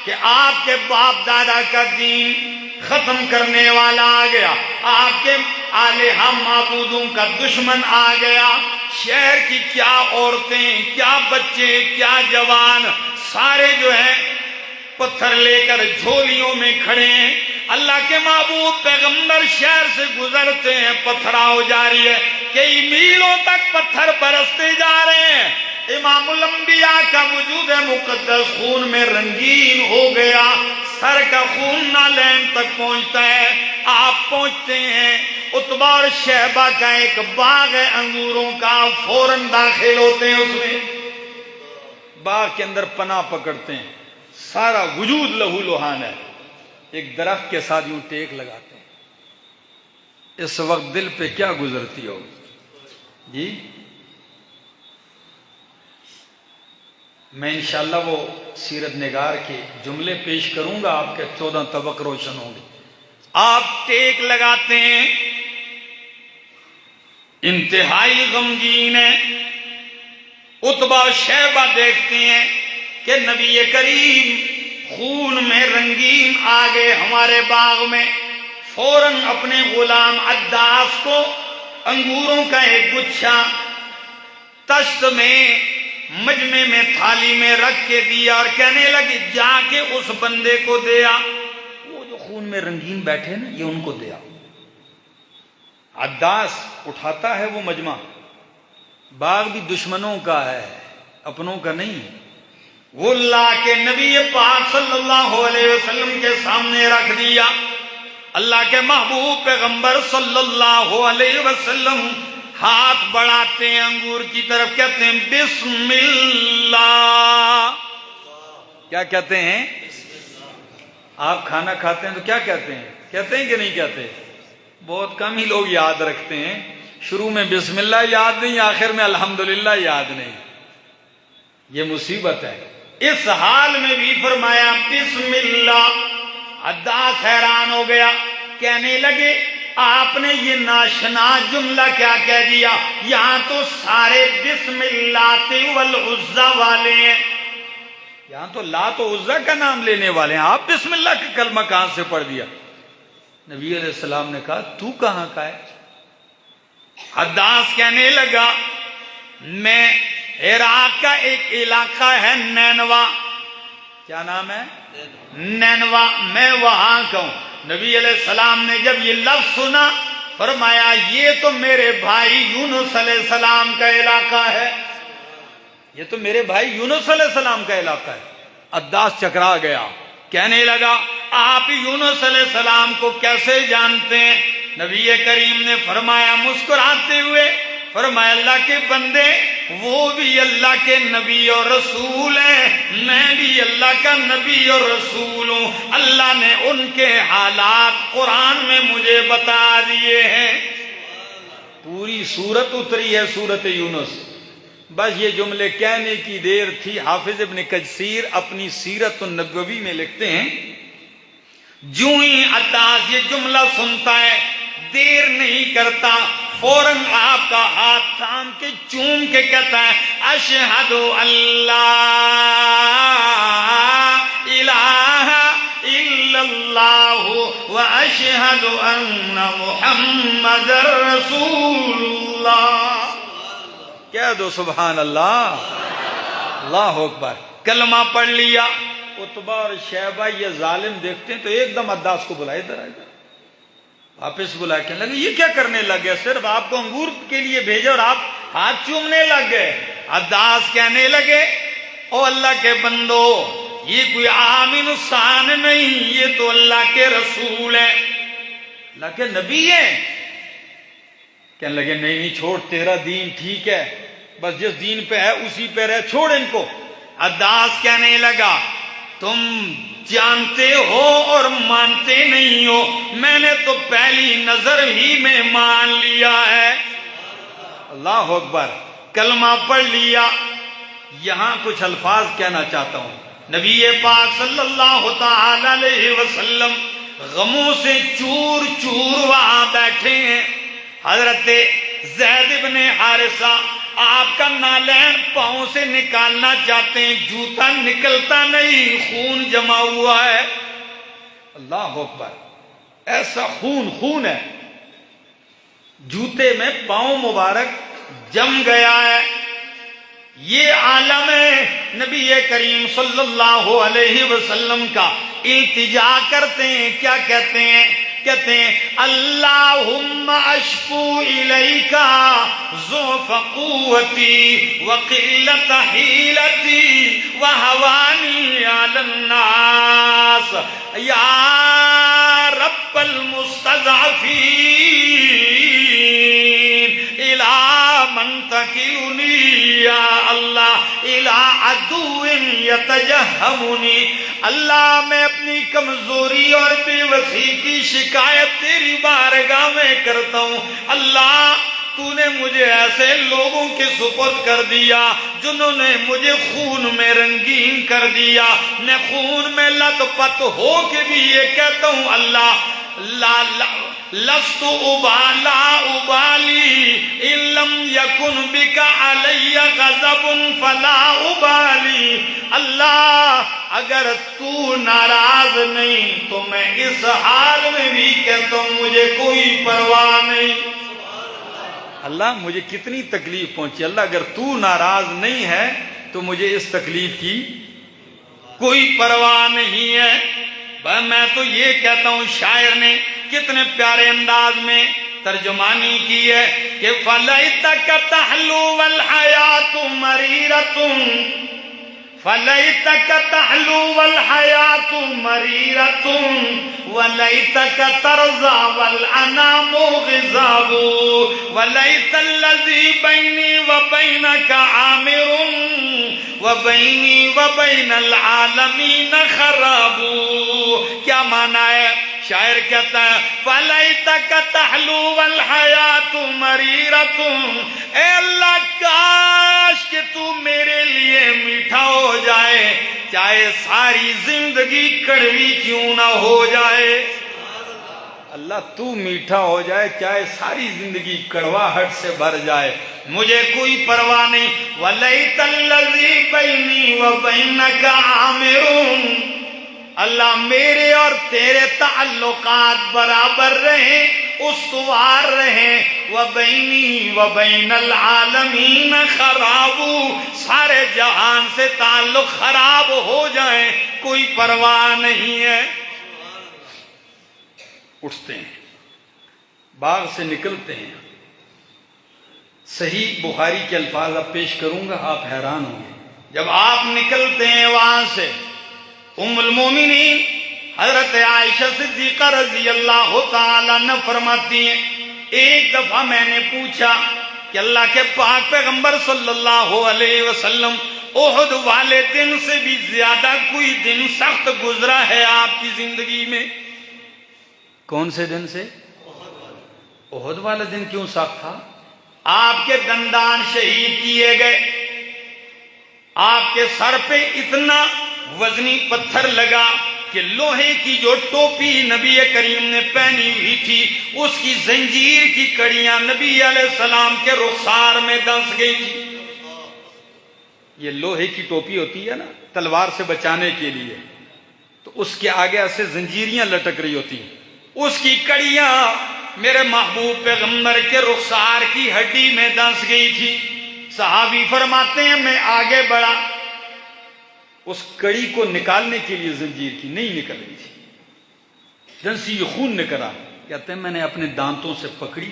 کہ آپ کے باپ دادا کا دین ختم کرنے والا آ گیا، آپ کے آلہہ معبودوں کا دشمن آ گیا۔ شہر کی کیا عورتیں، کیا بچے، کیا جوان، سارے جو ہیں پتھر لے کر جھولیوں میں کھڑے ہیں۔ اللہ کے محبوب پیغمبر شہر سے گزرتے ہیں، پتھراؤ جاری ہے، کئی میلوں تک پتھر برستے جا رہے ہیں۔ امام الانبیاء کا وجود مقدس خون میں رنگین ہو گیا، سر کا خون نالین تک پہنچتا ہے۔ آپ پہنچتے ہیں، عتبہ اور شیبہ کا ایک باغ ہے انگوروں کا، فوراً داخل ہوتے ہیں، اس میں باغ کے اندر پناہ پکڑتے ہیں، سارا وجود لہو لہان ہے، ایک درخت کے ساتھ یوں ٹیک لگاتے ہیں۔ اس وقت دل پہ کیا گزرتی ہو جی؟ میں انشاءاللہ وہ سیرت نگار کے جملے پیش کروں گا، آپ کے 14 طبق روشن ہوں گے۔ آپ ٹیک لگاتے ہیں، انتہائی غمگین ہے۔ عتبہ شیبہ دیکھتے ہیں کہ نبی کریم خون میں رنگین آگے ہمارے باغ میں، فوراً اپنے غلام عداس کو انگوروں کا ایک گچھا تشت میں مجمع میں تھالی میں رکھ کے دیا اور کہنے لگے جا کے اس بندے کو دیا، وہ جو خون میں رنگین بیٹھے نا، یہ ان کو دیا۔ عداس اٹھاتا ہے وہ مجمع، باغ بھی دشمنوں کا ہے، اپنوں کا نہیں، وہ لا کے نبی پاک صلی اللہ علیہ وسلم کے سامنے رکھ دیا۔ اللہ کے محبوب پیغمبر صلی اللہ علیہ وسلم ہاتھ بڑھاتے ہیں انگور کی طرف، کہتے ہیں بسم اللہ۔ کیا کہتے ہیں؟ آپ کھانا کھاتے ہیں تو کیا کہتے ہیں؟ کہتے ہیں کہ نہیں کہتے؟ بہت کم ہی لوگ یاد رکھتے ہیں، شروع میں بسم اللہ یاد نہیں، آخر میں الحمدللہ یاد نہیں، یہ مصیبت ہے۔ اس حال میں بھی فرمایا بسم اللہ۔ عداس حیران ہو گیا، کہنے لگے آپ نے یہ ناشنا جملہ کیا کہہ دیا؟ یہاں تو سارے بسم اللہ والعزہ والے ہیں، یہاں تو لات و عزہ کا نام لینے والے ہیں، آپ بسم اللہ کا کلمہ کہاں سے پڑھ دیا؟ نبی علیہ السلام نے کہا تو کہاں کا ہے؟ عداس کہنے لگا میں عراق کا ایک علاقہ ہے نینوا، کیا نام ہے؟ نینوا، میں وہاں کا ہوں۔ نبی علیہ السلام نے جب یہ لفظ سنا فرمایا یہ تو میرے بھائی یونس علیہ السلام کا علاقہ ہے، یہ تو میرے بھائی یونس علیہ السلام کا علاقہ ہے۔ عداس چکرا گیا، کہنے لگا آپ یونس علیہ السلام کو کیسے جانتے ہیں؟ نبی کریم نے فرمایا مسکراتے ہوئے، فرمایا اللہ کے بندے، وہ بھی اللہ کے نبی اور رسول ہیں، میں بھی اللہ کا نبی اور رسول ہوں، اللہ نے ان کے حالات قرآن میں مجھے بتا دیے ہیں۔ پوری سورت اتری ہے سورت یونس، بس یہ جملے کہنے کی دیر تھی۔ حافظ ابن کثیر اپنی سیرت النبوی میں لکھتے ہیں جو ہی عداس یہ جملہ سنتا ہے دیر نہیں کرتا، فوراً آپ کا ہاتھ تھام کے چوم کے کہتا ہے اشہد اللہ الہ الا اللہ اشہد ان محمد رسول اللہ. کہہ دو سبحان اللہ. اللہ اکبر. کلمہ پڑھ لیا. عتبہ اور شیبہ یہ ظالم دیکھتے ہیں تو ایک دم عداس کو بلائے ادھر آئے ادھر. واپس بلا کے لگے یہ کیا کرنے لگے؟ صرف آپ کو انگور کے لیے بھیجا اور آپ ہاتھ چومنے لگ گئے. عداس کہنے لگے او اللہ کے بندو یہ کوئی عام انسان نہیں، یہ تو اللہ کے رسول ہے، اللہ کے نبی ہیں. کہنے لگے نہیں نہیں چھوڑ، تیرا دین ٹھیک ہے، بس جس دین پہ ہے اسی پہ رہ، چھوڑ ان کو. عداس کہنے لگا تم جانتے ہو اور مانتے نہیں ہو، میں نے تو پہلی نظر ہی میں مان لیا ہے. اللہ اکبر. کلمہ پڑھ لیا. یہاں کچھ الفاظ کہنا چاہتا ہوں. نبی پاک صلی اللہ تعالی علیہ وسلم غموں سے چور چور وہاں بیٹھے ہیں. حضرت زید بن حارثہ آپ کا نالین پاؤں سے نکالنا چاہتے ہیں، جوتا نکلتا نہیں، خون جمع ہوا ہے. اللہ اکبر. ایسا خون ہے جوتے میں، پاؤں مبارک جم گیا ہے. یہ عالم ہے. نبی کریم صلی اللہ علیہ وسلم کا التجا کرتے ہیں. کیا کہتے ہیں؟ کہتے ہیں اللہم اشکو الیکا ضعف قوتی وقلت حیلتی وہوانی علی الناس یا رب المستضعفین الی من تکلنی یا اللہ الی عدو یتجہمنی. اللہ میں اپنی کمزوری اور بے وسی کی شکایت تیری بارگاہ میں کرتا ہوں. اللہ تو نے مجھے ایسے لوگوں کے سپرد کر دیا جنہوں نے مجھے خون میں رنگین کر دیا. میں خون میں لت پت ہو کے بھی یہ کہتا ہوں اللہ لست ابالا ابالی ان لم یکن بک علی غضب فلا ابالی. اللہ اگر تو ناراض نہیں تو میں اس حال میں بھی کہتا ہوں مجھے کوئی پرواہ نہیں. اللہ مجھے کتنی تکلیف پہنچی، اللہ اگر تو ناراض نہیں ہے تو مجھے اس تکلیف کی کوئی پرواہ نہیں ہے. میں تو یہ کہتا ہوں شاعر نے کتنے پیارے انداز میں ترجمانی کی ہے کہ فَلَيْتَكَ تَحْلُو وَالْحَيَاةُ مَرِيرَةٌ فَلَيْتَكَ تَحْلُو وَالْحَيَاةُ مَرِيرَةٌ وَلَيْتَكَ تَرْضَى وَالْأَنَامُ غِضَابٌ وَلَيْتَ الَّذِي بَيْنِي وَبَيْنَكَ عَامِرٌ وَبَيْنِي وَبَيْنَ الْعَالَمِينَ خَرَابٌ. کیا معنی ہے؟ شاعر کہتا ہے فَلَيْتَكَ تَحْلُو وَالْحَيَاةُ مَرِيرَةٌ. اے اللہ کاش کہ تو میرے لیے میٹھا ہو جائے چاہے ساری زندگی کڑوی کیوں نہ ہو جائے. اللہ تو میٹھا ہو جائے چاہے ساری زندگی کڑواہٹ سے بھر جائے، مجھے کوئی پرواہ نہیں. وَلَيْتَ الَّذِي بَيْنِي وَبَيْنَكَ عَامِرٌ. اللہ میرے اور تیرے تعلقات برابر رہیں، استوار رہیں. وَبَيْنِي وَبَيْنَ الْعَالَمِينَ خَرَابُ. سارے جہان سے تعلق خراب ہو جائیں کوئی پرواہ نہیں ہے. اٹھتے ہیں، باغ سے نکلتے ہیں. صحیح بخاری کے الفاظ اب پیش کروں گا، آپ حیران ہوں گے. جب آپ نکلتے ہیں وہاں سے، ام المومنین حضرت عائشہ صدیقہ رضی اللہ تعالی عنہ فرماتی ہیں ایک دفعہ میں نے پوچھا کہ اللہ کے پاک پیغمبر صلی اللہ علیہ وسلم احد والے دن سے بھی زیادہ کوئی دن سخت گزرا ہے آپ کی زندگی میں؟ کون سے دن سے؟ احد والا دن کیوں سخت تھا؟ آپ کے دندان شہید کیے گئے، آپ کے سر پہ اتنا وزنی پتھر لگا کہ لوہے کی جو ٹوپی نبی کریم نے پہنی ہوئی تھی اس کی زنجیر کی کڑیاں نبی علیہ السلام کے رخسار میں دنس گئی تھی. یہ لوہے کی ٹوپی ہوتی ہے نا تلوار سے بچانے کے لیے، تو اس کے آگے ایسے زنجیریاں لٹک رہی ہوتی ہیں. اس کی کڑیاں میرے محبوب پیغمبر کے رخسار کی ہڈی میں دھنس گئی تھی۔ صحابی فرماتے ہیں میں آگے بڑھا، اس کڑی کو نکالنے کے لیے زنجیر کی نہیں نکل رہی تھی، دھنسی خون نکلا۔ کہتے ہیں میں نے اپنے دانتوں سے پکڑی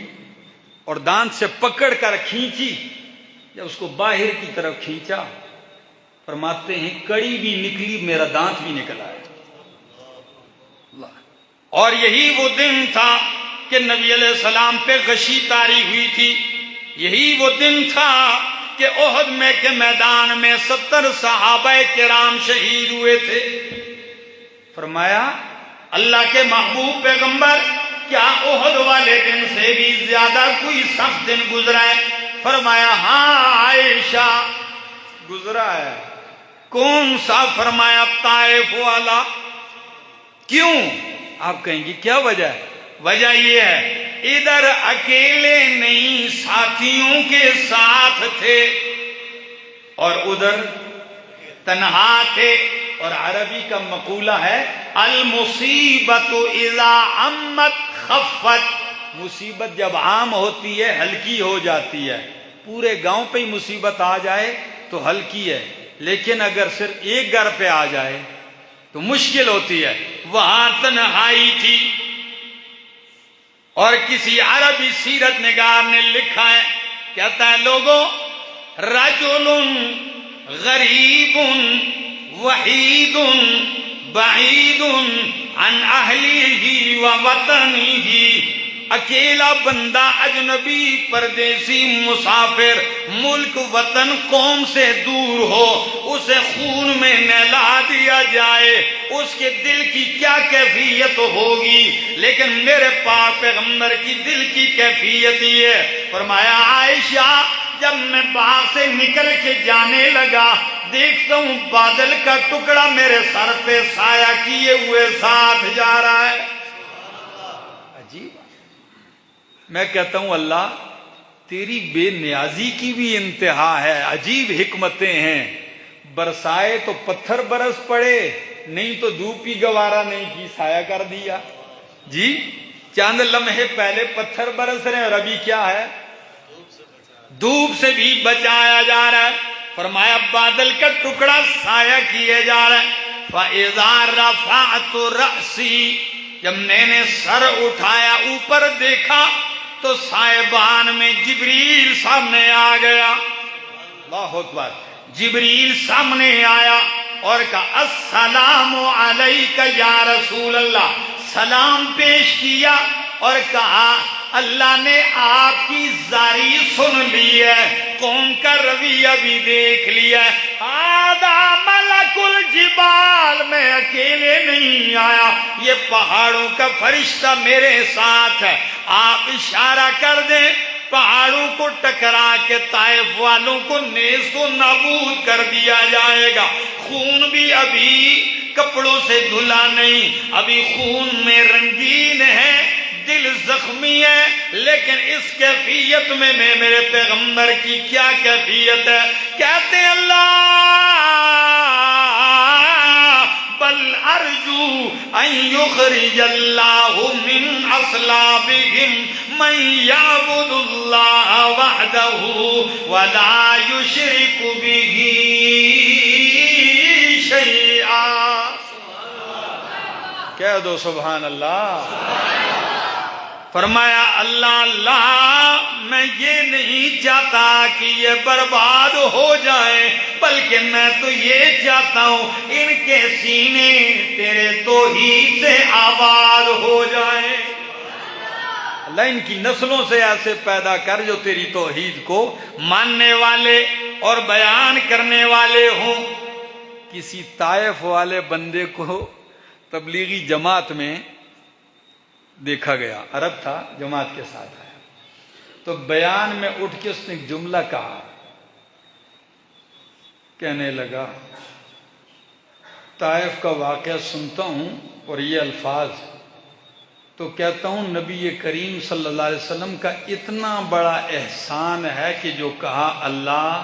اور دانت سے پکڑ کر کھینچی، جب اس کو باہر کی طرف کھینچا، فرماتے ہیں کڑی بھی نکلی، میرا دانت بھی نکل آیا۔ اور یہی وہ دن تھا کہ نبی علیہ السلام پہ غشی طاری ہوئی تھی، یہی وہ دن تھا کہ احد میں کے میدان میں 70 صحابہ کرام شہید ہوئے تھے۔ فرمایا اللہ کے محبوب پیغمبر کیا احد والے دن سے بھی زیادہ کوئی سخت دن گزرا ہے؟ فرمایا ہاں عائشہ گزرا ہے۔ کون سا؟ فرمایا طائف والا۔ کیوں؟ آپ کہیں گے کیا وجہ ہے؟ وجہ یہ ہے ادھر اکیلے نہیں ساتھیوں کے ساتھ تھے اور ادھر تنہا تھے۔ اور عربی کا مقولہ ہے المصیبت اذا عمت خفت، مصیبت جب عام ہوتی ہے ہلکی ہو جاتی ہے۔ پورے گاؤں پہ ہی مصیبت آ جائے تو ہلکی ہے، لیکن اگر صرف ایک گھر پہ آ جائے تو مشکل ہوتی ہے۔ وہاں تنہائی تھی، اور کسی عربی سیرت نگار نے لکھا ہے، کہتا ہے لوگوں رجل غریب وحید بعید عن اہلہ و وطنہ، اکیلا بندہ، اجنبی، پردیسی، مسافر، ملک وطن قوم سے دور ہو، اسے خون میں نہلا دیا جائے، اس کے دل کی کیا کیفیت ہوگی؟ لیکن میرے پاک پیغمبر کی دل کی کیفیت یہ ہے۔ فرمایا عائشہ جب میں باغ سے نکل کے جانے لگا، دیکھتا ہوں بادل کا ٹکڑا میرے سر پہ سایہ کیے ہوئے ساتھ جا رہا ہے۔ عجیب۔ میں کہتا ہوں اللہ تیری بے نیازی کی بھی انتہا ہے، عجیب حکمتیں ہیں۔ برسائے تو پتھر برس پڑے، نہیں تو دھوپ ہی گوارا نہیں کی، سایہ کر دیا۔ جی چند لمحے پہلے پتھر برس رہے ہیں اور ابھی کیا ہے؟ دھوپ سے بھی بچایا جا رہا ہے۔ فرمایا بادل کا ٹکڑا سایہ کیے جا رہا ہے۔ فَإِذَا رَفَعْتُ رَأْسِي، جب میں نے سر اٹھایا اوپر دیکھا تو سائبان میں جبریل سامنے آ گیا۔ اللہ اکبر۔ جبریل سامنے آیا اور کہا السلام علیک یا رسول اللہ، سلام پیش کیا اور کہا اللہ نے آپ کی زاری سن لی ہے، قوم کا رویہ بھی دیکھ لیا ہے۔ آدھا ملک الجبال، میں اکیلے نہیں آیا، یہ پہاڑوں کا فرشتہ میرے ساتھ ہے، آپ اشارہ کر دیں پہاڑوں کو ٹکرا کے طائف والوں کو نیز و نابود کر دیا جائے گا۔ خون بھی ابھی کپڑوں سے دھلا نہیں، ابھی خون میں رنگین ہے، دل زخمی ہے، لیکن اس کیفیت میں میرے پیغمبر کی کیا کیفیت ہے؟ کہتے ہیں اللہ بل ارجو ان یخرج اللہ من اصلابہم من یعبد اللہ وحدہ ولا یشرک بہ شیئا۔ کہہ دو سبحان اللہ۔ فرمایا اللہ میں یہ نہیں چاہتا کہ یہ برباد ہو جائے، بلکہ میں تو یہ چاہتا ہوں ان کے سینے تیرے توحید سے آباد ہو جائیں۔ اللہ ان کی نسلوں سے ایسے پیدا کر جو تیری توحید کو ماننے والے اور بیان کرنے والے ہوں۔ کسی طائف والے بندے کو تبلیغی جماعت میں دیکھا گیا، عرب تھا، جماعت کے ساتھ آیا تو بیان میں اٹھ کے اس نے ایک جملہ کہا، کہنے لگا طائف کا واقعہ سنتا ہوں اور یہ الفاظ تو کہتا ہوں نبی کریم صلی اللہ علیہ وسلم کا اتنا بڑا احسان ہے کہ جو کہا اللہ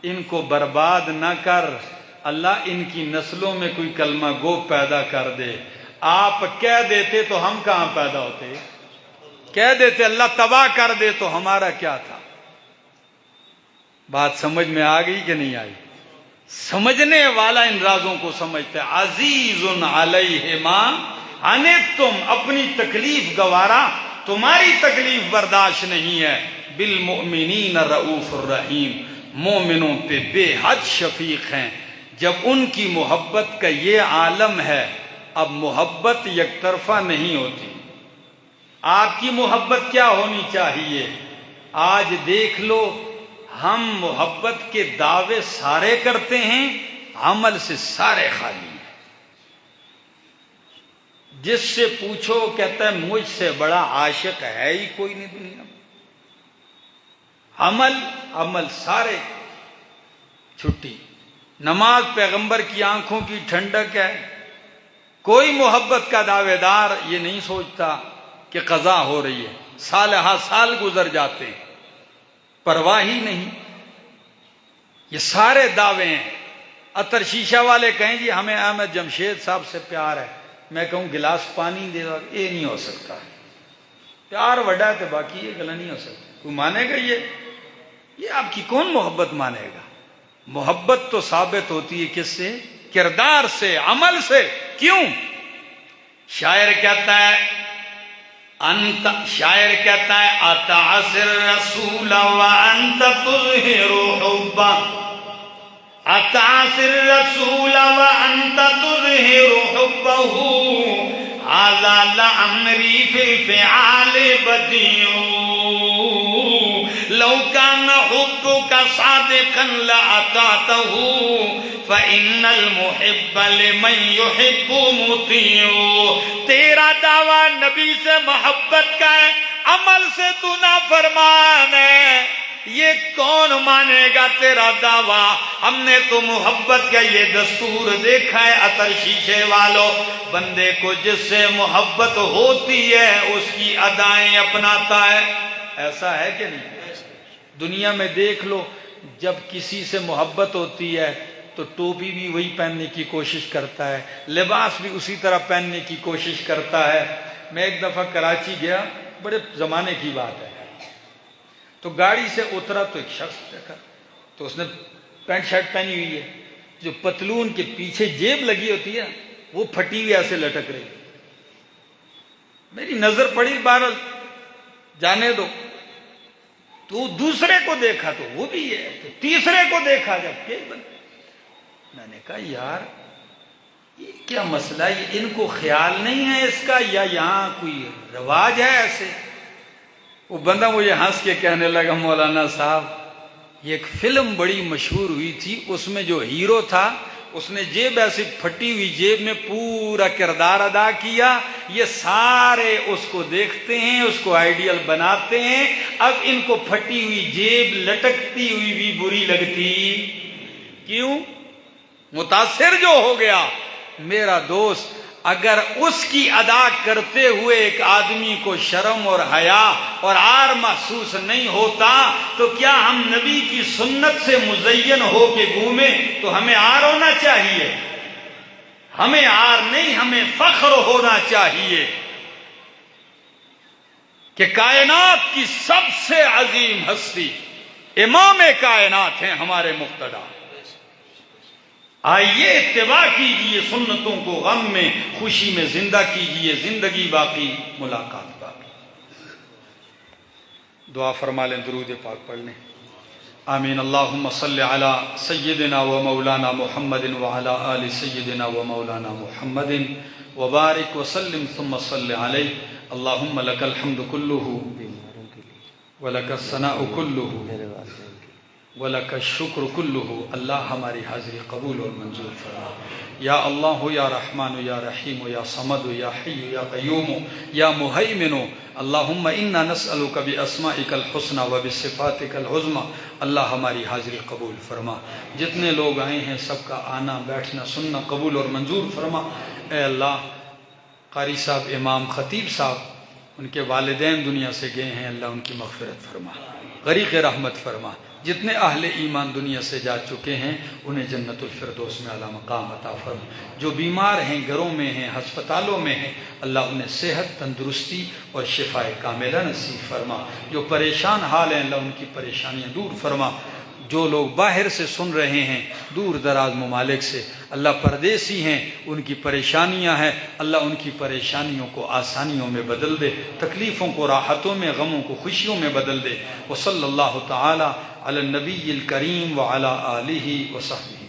ان کو برباد نہ کر، اللہ ان کی نسلوں میں کوئی کلمہ گو پیدا کر دے۔ آپ کہہ دیتے تو ہم کہاں پیدا ہوتے؟ کہہ دیتے اللہ تباہ کر دے تو ہمارا کیا تھا؟ بات سمجھ میں آ گئی کہ نہیں آئی؟ سمجھنے والا ان رازوں کو سمجھتا ہے۔ عزیز علیہ ما عنتم، اپنی تکلیف گوارا، تمہاری تکلیف برداشت نہیں ہے۔ بالمؤمنین رؤوف الرحیم، مومنوں پہ بے حد شفیق ہیں۔ جب ان کی محبت کا یہ عالم ہے، اب محبت یک طرفہ نہیں ہوتی۔ آپ کی محبت کیا ہونی چاہیے؟ آج دیکھ لو، ہم محبت کے دعوے سارے کرتے ہیں، عمل سے سارے خالی ہیں۔ جس سے پوچھو کہتا ہے مجھ سے بڑا عاشق ہے ہی کوئی نہیں دنیا میں۔ عمل سارے چھٹی۔ نماز پیغمبر کی آنکھوں کی ٹھنڈک ہے۔ کوئی محبت کا دعوے دار یہ نہیں سوچتا کہ قضا ہو رہی ہے، سالہ سال گزر جاتے ہیں، پرواہ ہی نہیں۔ یہ سارے دعوے ہیں۔ عطر شیشہ والے کہیں جی ہمیں احمد جمشید صاحب سے پیار ہے، میں کہوں گلاس پانی دے دو، یہ نہیں ہو سکتا۔ پیار وڈا ہے تو باقی یہ گلا نہیں ہو سکتا۔ کوئی مانے گا یہ آپ کی کون محبت مانے گا؟ محبت تو ثابت ہوتی ہے کس سے؟ کردار سے، عمل سے۔ کیوں؟ شاعر کہتا ہے اتعصر رسول وانت تظہر حبا، اتعصر رسول وانت تظہر حبہ، هذا لعمری فی الفعال بدیع، لو كان حبك صادقا لأطعته، فإن المحب لمن يحب مطيع۔ تیرا دعویٰ نبی سے محبت کا ہے، عمل سے تو نافرمان ہے، یہ کون مانے گا تیرا دعویٰ؟ ہم نے تو محبت کا یہ دستور دیکھا ہے عطر شیشے والوں، بندے کو جس سے محبت ہوتی ہے اس کی ادائیں اپناتا ہے۔ ایسا ہے کہ نہیں؟ دنیا میں دیکھ لو، جب کسی سے محبت ہوتی ہے تو ٹوپی بھی وہی پہننے کی کوشش کرتا ہے، لباس بھی اسی طرح پہننے کی کوشش کرتا ہے۔ میں ایک دفعہ کراچی گیا، بڑے زمانے کی بات ہے، تو گاڑی سے اترا تو ایک شخص دیکھا، تو اس نے پینٹ شرٹ پہنی ہوئی ہے، جو پتلون کے پیچھے جیب لگی ہوتی ہے وہ پھٹی ہوئی ایسے لٹک رہی۔ میری نظر پڑی، بہرحال جانے دو، تو دوسرے کو دیکھا تو وہ بھی ہے، تو تیسرے کو دیکھا جب کہ میں نے کہا یار یہ کیا مسئلہ، یہ ان کو خیال نہیں ہے اس کا، یا یہاں کوئی رواج ہے ایسے؟ وہ بندہ مجھے ہنس کے کہنے لگا مولانا صاحب یہ ایک فلم بڑی مشہور ہوئی تھی، اس میں جو ہیرو تھا اس نے جیب ایسی پھٹی ہوئی جیب میں پورا کردار ادا کیا، یہ سارے اس کو دیکھتے ہیں، اس کو آئیڈیل بناتے ہیں، اب ان کو پھٹی ہوئی جیب لٹکتی ہوئی بھی بری لگتی۔ کیوں؟ متاثر جو ہو گیا۔ میرا دوست اگر اس کی ادا کرتے ہوئے ایک آدمی کو شرم اور حیا اور عار محسوس نہیں ہوتا تو کیا ہم نبی کی سنت سے مزین ہو کے گھومیں تو ہمیں عار ہونا چاہیے؟ ہمیں عار نہیں، ہمیں فخر ہونا چاہیے کہ کائنات کی سب سے عظیم ہستی امام کائنات ہیں ہمارے مقتدی۔ آئیے اتباع کیجئے سنتوں کو، غم میں خوشی میں زندہ کیجئے، زندگی باقی ملاقات باقی۔ دعا فرما لیں، درود پاک پڑھ لیں۔ آمین۔ اللہم صلی علی سیدنا و مولانا محمد وعلی آل سیدنا و مولانا محمد وبارک وسلم ثم صلی علیہ۔ اللہم لک الحمد کلہ ولک الثناء کلہ وَلَكَ الشُّكْرُ كُلُّهُ۔ اللہ ہماری حاضری قبول اور منظور فرما۔ یا اللہ یا رحمان یا رحیم یا صمد یا حی یا قیوم یا مہیمن، اللہم انا نسألک باسمائک الحسنى وبصفاتک العظمی۔ اللہ ہماری حاضری قبول فرما۔ جتنے لوگ آئے ہیں سب کا آنا بیٹھنا سننا قبول اور منظور فرما۔ اے اللہ، قاری صاحب، امام خطیب صاحب، ان کے والدین دنیا سے گئے ہیں، اللہ ان کی مغفرت فرما، غریق رحمت فرما۔ جتنے اہل ایمان دنیا سے جا چکے ہیں انہیں جنت الفردوس میں اعلیٰ مقام عطا فرما. جو بیمار ہیں، گھروں میں ہیں، ہسپتالوں میں ہیں، اللہ انہیں صحت، تندرستی اور شفاء کاملہ نصیب فرما. جو پریشان حال ہیں اللہ ان کی پریشانیاں دور فرما. جو لوگ باہر سے سن رہے ہیں، دور دراز ممالک سے، اللہ پردیسی ہیں، ان کی پریشانیاں ہیں، اللہ ان کی پریشانیوں کو آسانیوں میں بدل دے، تکلیفوں کو راحتوں میں، غموں کو خوشیوں میں بدل دے. وصلی اللہ تعالی علی النبی الکریم وعلی آلہ وصحبہ.